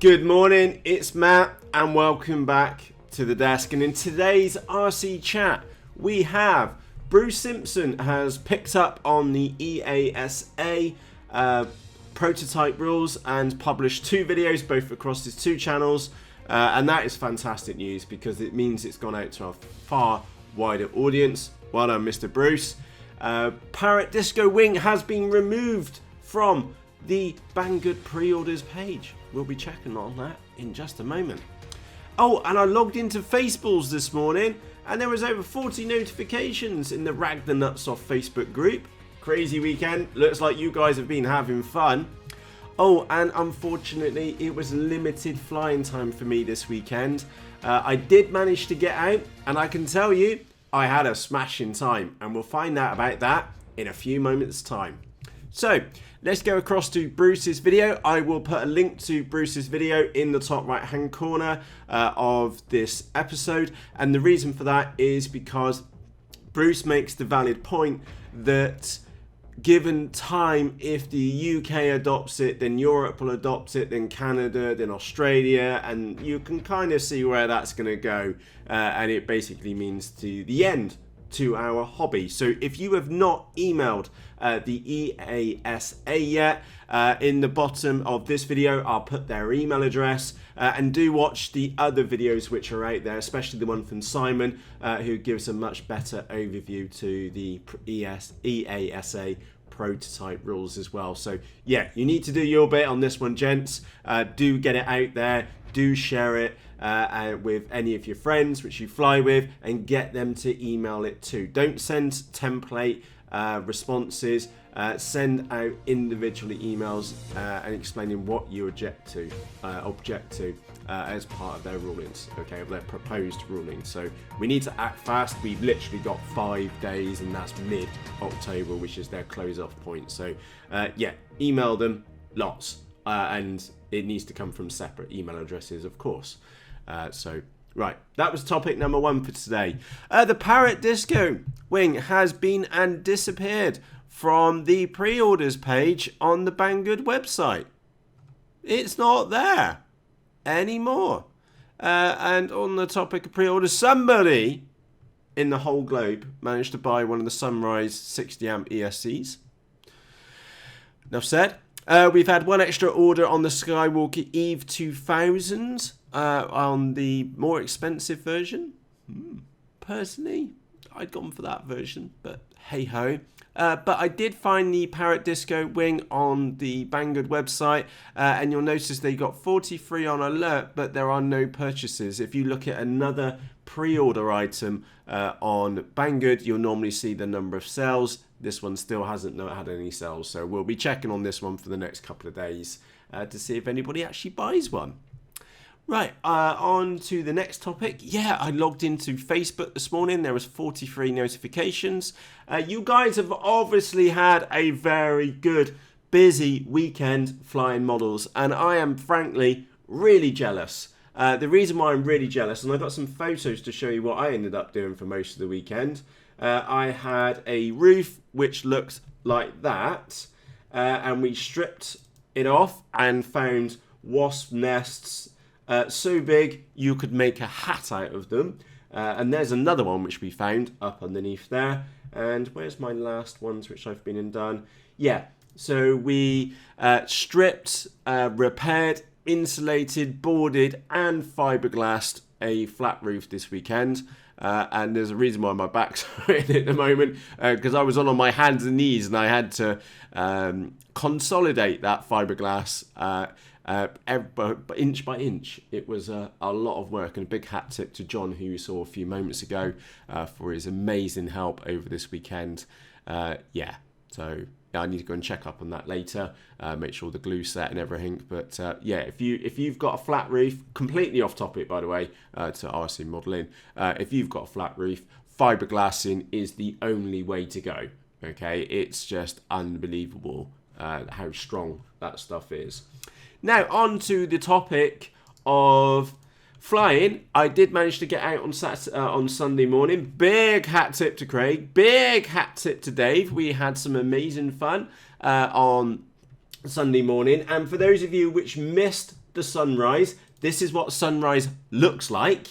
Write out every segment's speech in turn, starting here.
Good morning, it's Matt and welcome back to the desk. And in today's RC chat, we have Bruce Simpson has picked up on the EASA prototype rules and published 2 videos, both across his 2 channels. And that is fantastic news because it means it's gone out to a far wider audience. Well done, Mr. Bruce. Parrot Disco Wing has been removed from the Banggood pre-orders page. We'll be checking on that in just a moment. Oh, and I logged into FaceBalls this morning and there was over 40 notifications in the Rag the Nuts Off Facebook group. Crazy weekend. Looks like you guys have been having fun. Oh, and unfortunately, it was limited flying time for me this weekend. I did manage to get out, and I can tell you, I had a smashing time, and we'll find out about that in a few moments' time. So, let's go across to Bruce's video. I will put a link to Bruce's video in the top right-hand corner of this episode, and the reason for that is because Bruce makes the valid point that given time, if the UK adopts it, then Europe will adopt it, then Canada, then Australia, and you can kind of see where that's going to go. And it basically means to the end to our hobby. So if you have not emailed the EASA yet, in the bottom of this video, I'll put their email address. And do watch the other videos which are out there, especially the one from Simon, who gives a much better overview to the EASA prototype rules as well. So yeah, you need to do your bit on this one, gents. Do get it out there, do share it with any of your friends which you fly with, and get them to email it too. Don't send template responses. Send out individually emails and explaining what you object to as part of their rulings, okay, of their proposed rulings. So we need to act fast. We've literally got 5 days, and that's mid-October, which is their close-off point. So yeah, email them lots, and it needs to come from separate email addresses, of course. So right, that was topic number 1 for today. The Parrot Disco Wing has been and disappeared from the pre-orders page on the Banggood website. It's not there anymore. And on the topic of pre-orders, somebody in the whole globe managed to buy one of the Sunrise 60 amp ESCs. Enough said. We've had one extra order on the Skywalker Eve 2000 on the more expensive version. Personally, I'd gone for that version, but hey ho. But I did find the Parrot Disco Wing on the Banggood website, and you'll notice they got 43 on alert, but there are no purchases. If you look at another pre-order item on Banggood, you'll normally see the number of sales. This one still hasn't had any sales, so we'll be checking on this one for the next couple of days to see if anybody actually buys one. Right, on to the next topic. Yeah, I logged into Facebook this morning. There was 43 notifications. You guys have obviously had a very good, busy weekend flying models, and I am frankly really jealous. The reason why I'm really jealous, and I've got some photos to show you what I ended up doing for most of the weekend. I had a roof which looked like that, and we stripped it off and found wasp nests so big you could make a hat out of them. And there's another one which we found up underneath there. And where's my last ones which I've been and done? Yeah, so we stripped, repaired, insulated, boarded and fiberglassed a flat roof this weekend. And there's a reason why my back's hurting at the moment, because I was on my hands and knees and I had to consolidate that fiberglass inch by inch. It was a lot of work, and a big hat tip to John, who you saw a few moments ago, for his amazing help over this weekend. Yeah, so I need to go and check up on that later, make sure the glue's set and everything. But yeah, if you've got a flat roof, completely off topic by the way, to RC modelling, if you've got a flat roof, fiberglassing is the only way to go. Okay, it's just unbelievable how strong that stuff is. Now on to the topic of flying. I did manage to get out on Sunday morning. Big hat tip to Craig. Big hat tip to Dave. We had some amazing fun on Sunday morning. And for those of you which missed the sunrise. This is what sunrise looks like.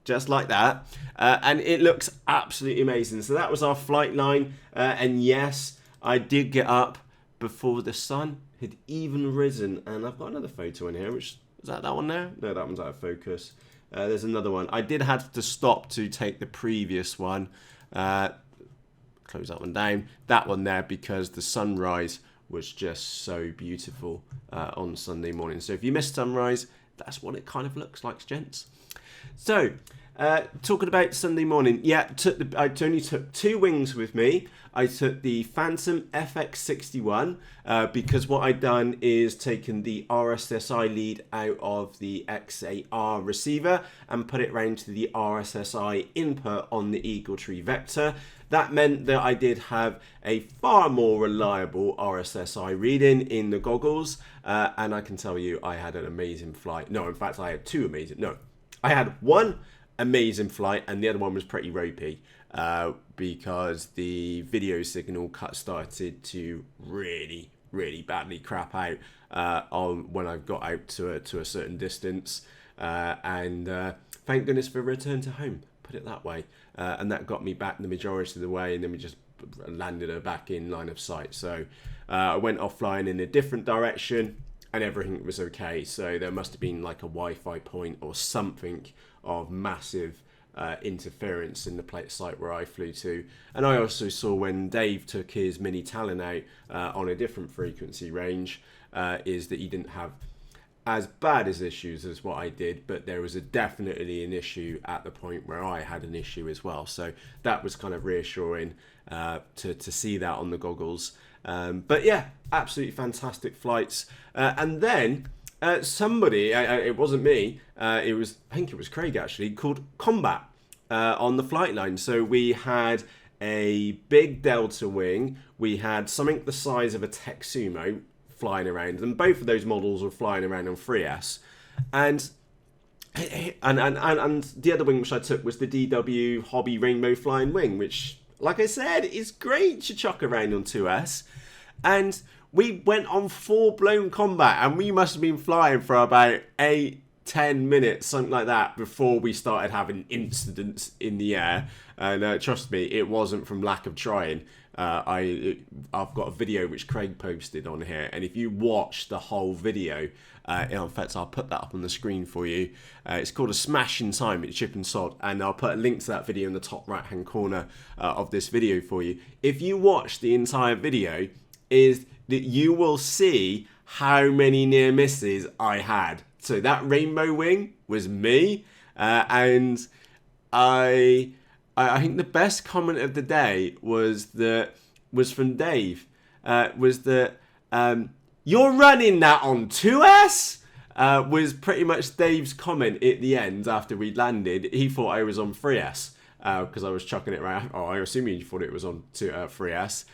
Just like that. And it looks absolutely amazing. So that was our flight line. And yes, I did get up before the sun had even risen. And I've got another photo in here, which is that one there? No, that one's out of focus. There's another one. I did have to stop to take the previous one. Close that one down. That one there, because the sunrise was just so beautiful on Sunday morning. So if you missed sunrise, that's what it kind of looks like, gents. So, talking about Sunday morning, yeah, I only took 2 wings with me. I took the Phantom FX61 because what I'd done is taken the RSSI lead out of the XAR receiver and put it round to the RSSI input on the Eagle Tree Vector. That meant that I did have a far more reliable RSSI reading in the goggles, and I can tell you I had an amazing flight. No, in fact, I had 2 amazing. No, I had 1 amazing flight, and the other one was pretty ropey because the video signal started to really badly crap out on when I got out to a certain distance, and thank goodness for return to home, put it that way, and that got me back the majority of the way, and then we just landed her back in line of sight. So I went off flying in a different direction and everything was okay. So there must have been like a Wi-Fi point or something of massive interference in the plate site where I flew to. And I also saw when Dave took his mini Talon out on a different frequency range, is that he didn't have as bad as issues as what I did, but there was definitely an issue at the point where I had an issue as well. So that was kind of reassuring to see that on the goggles. But yeah, absolutely fantastic flights. And then somebody, it wasn't me, I think it was Craig actually, called Combat on the flight line. So we had a big Delta wing, we had something the size of a Texumo flying around, and both of those models were flying around on 3S, and the other wing which I took was the DW Hobby Rainbow Flying Wing, which, like I said, is great to chuck around on 2S. And we went on full-blown combat, and we must have been flying for about 8-10 minutes, something like that, before we started having incidents in the air. And trust me, it wasn't from lack of trying. I've got a video which Craig posted on here, and if you watch the whole video, in fact I'll put that up on the screen for you. It's called A Smash in Time, it's Chip and Sod, and I'll put a link to that video in the top right hand corner of this video for you. If you watch the entire video, is that you will see how many near misses I had. So that rainbow wing was me, and I think the best comment of the day was from Dave. Was that you're running that on 2S? Was pretty much Dave's comment at the end after we'd landed. He thought I was on 3S because I was chucking it around. Oh, I assume you thought it was on 3S.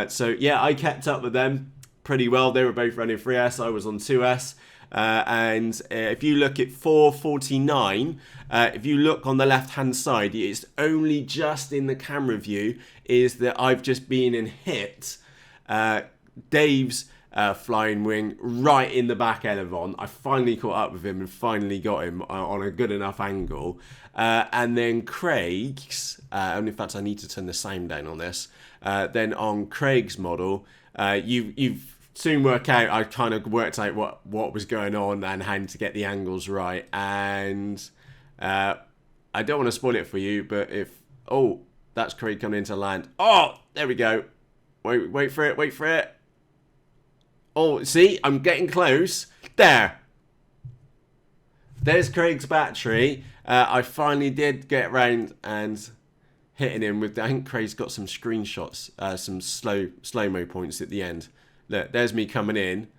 So yeah, I kept up with them pretty well. They were both running 3S. I was on 2S. And if you look at 449, if you look on the left hand side, it's only just in the camera view is that I've just been and hit Dave's flying wing right in the back elevon. I finally caught up with him and finally got him on a good enough angle. And then Craig's, and in fact I need to turn the sound down on this, then on Craig's model, you've soon work out, I kind of worked out what was going on and how to get the angles right. And I don't want to spoil it for you, but that's Craig coming into land. Oh, there we go. Wait for it. Oh, see, I'm getting close. There's Craig's battery. I finally did get around and hitting him with, I think Craig's got some screenshots, some slow-mo points at the end. Look, there's me coming in.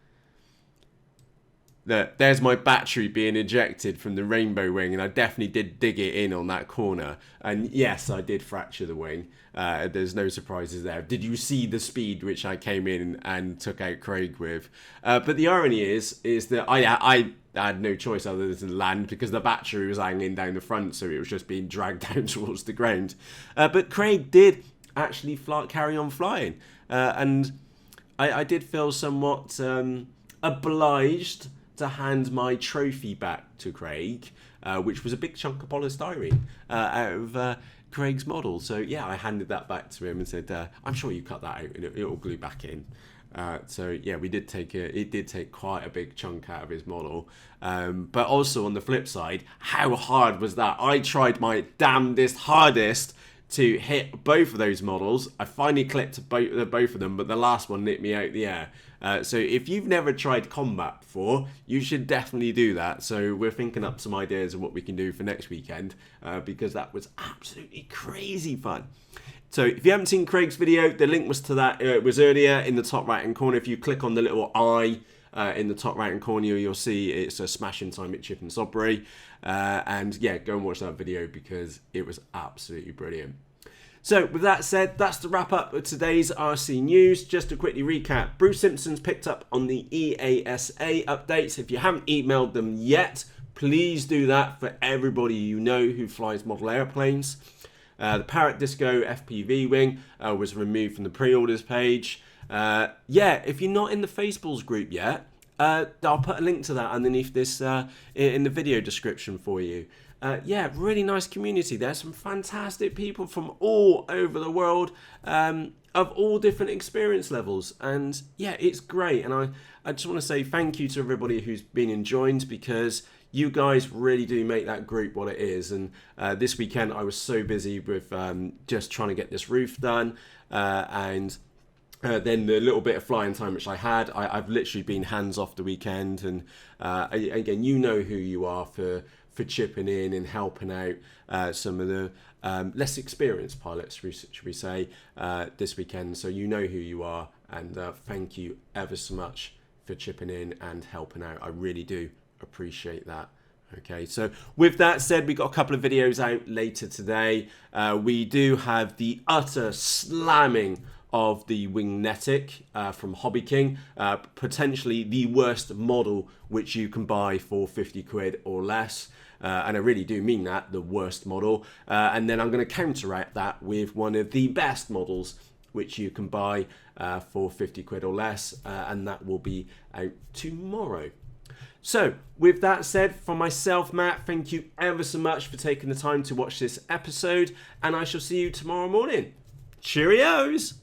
Look, there's my battery being ejected from the rainbow wing, and I definitely did dig it in on that corner. And yes, I did fracture the wing. There's no surprises there. Did you see the speed which I came in and took out Craig with? But the irony is that I had no choice other than to land because the battery was hanging down the front, so it was just being dragged down towards the ground. But Craig did actually carry on flying, and I did feel somewhat obliged to hand my trophy back to Craig, which was a big chunk of polystyrene out of Craig's model. So yeah, I handed that back to him and said, I'm sure you cut that out and it'll glue back in. So yeah, it did take quite a big chunk out of his model. But also on the flip side, how hard was that? I tried my damnedest hardest to hit both of those models. I finally clipped both of them, but the last one nipped me out the air. So if you've never tried combat before, you should definitely do that. So we're thinking up some ideas of what we can do for next weekend, because that was absolutely crazy fun. So if you haven't seen Craig's video, the link was to that. It was earlier in the top right hand corner. If you click on the little eye in the top right hand corner, you'll see it's a smashing time at Chip and Sodbury. And yeah, go and watch that video because it was absolutely brilliant. So with that said, that's the wrap up of today's RC news. Just to quickly recap, Bruce Simpson's picked up on the EASA updates. If you haven't emailed them yet, please do that for everybody you know who flies model airplanes. The Parrot Disco FPV wing was removed from the pre-orders page. Yeah, if you're not in the FaceBalls group yet, I'll put a link to that underneath this in the video description for you. Yeah, really nice community. There's some fantastic people from all over the world, of all different experience levels. And yeah, it's great. And I just want to say thank you to everybody who's been joined, because you guys really do make that group what it is. And this weekend I was so busy with just trying to get this roof done, and then the little bit of flying time which I had, I've literally been hands off the weekend. And again, you know who you are for chipping in and helping out some of the less experienced pilots, should we say, this weekend. So you know who you are, and thank you ever so much for chipping in and helping out. I really do appreciate that. Okay, so with that said, we got a couple of videos out later today. We do have the utter slamming of the Wingnetic from Hobby King, potentially the worst model which you can buy for 50 quid or less. And I really do mean that, the worst model. And then I'm going to counteract that with one of the best models which you can buy for 50 quid or less, and that will be out tomorrow. So with that said, from myself, Matt, thank you ever so much for taking the time to watch this episode, and I shall see you tomorrow morning. Cheerios!